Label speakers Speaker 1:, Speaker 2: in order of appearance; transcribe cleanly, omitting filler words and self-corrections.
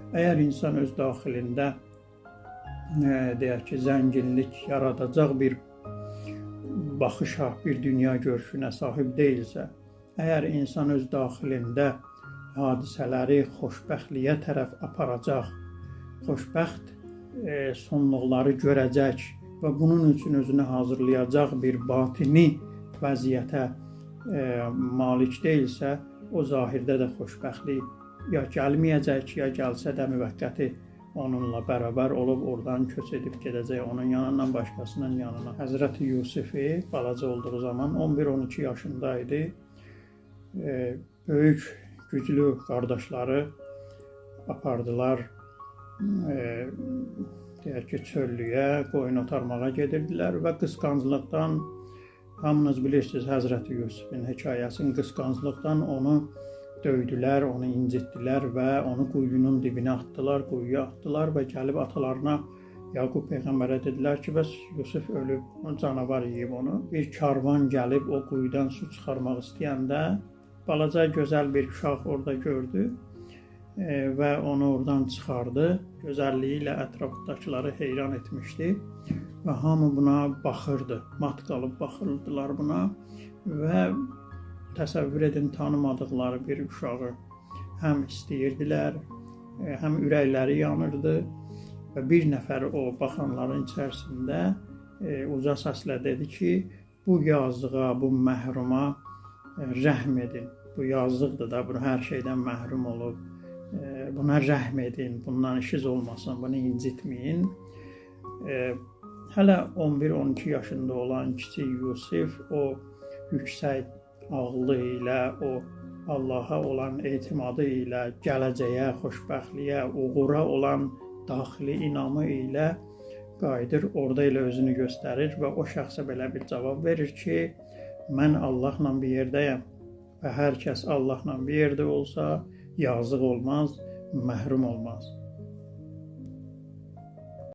Speaker 1: Əgər insan öz daxilində deyək ki, zənginlik yaradacaq bir baxışa, bir dünya görüşünə sahib deyilsə, əgər insan öz daxilində hadisələri xoşbəxtliyə tərəf aparacaq, xoşbəxt sonluqları görəcək və bunun üçün özünü hazırlayacaq bir batini vəziyyətə malik deyilsə, o zahirdə də xoşbəxtlik ya gəlməyəcək, ya gəlsə də müvəqqəti onunla bərabər olub oradan köç edib gedəcək onun yanından başqasının yanına. Həzrəti Yusifi balaca olduğu zaman 11-12 yaşında idi. Böyük, güclü qardaşları apardılar deyək ki, çöllüyə, qoyun otarmağa gedirdilər və qısqanclıqdan, hamınız bilirsiniz Həzrəti Yusifin hekayəsini, qısqanclıqdan onu döydülər, onu incitdilər və onu quyunun dibinə atdılar, quyuya atdılar və gəlib atalarına Yaqub Peyğəmbərə dedilər ki, bəs Yusif ölüb, canavar yeyib onu. Bir karvan gəlib o quyudan su çıxarmaq istəyəndə balaca, gözəl bir uşaq orada gördü və onu oradan çıxardı. Gözəlliyi ilə ətrafdakıları heyran etmişdi və hamı buna baxırdı, mat qalıb baxırdılar buna və təsəvvür edin, tanımadıqları bir uşağı həm istəyirdilər, həm ürəkləri yanırdı və bir nəfər o baxanların içərisində uca səslə dedi ki, bu yazığa, bu məhruma rəhm edin. Bu yazıqdır da, bunu hər şeydən məhrum olub, buna rəhm edin, bundan işiniz olmasın, bunu incitməyin. Hələ 11-12 yaşında olan kiçik Yusif o yüksək ağlı ilə, o Allaha olan etimadı ilə, gələcəyə, xoşbəxtliyə, uğura olan daxili inamı ilə qayıdır, orada elə özünü göstərir və o şəxsə belə bir cavab verir ki, mən Allahla bir yerdəyəm və hər kəs Allahla bir yerdə olsa yazıq olmaz, məhrum olmaz.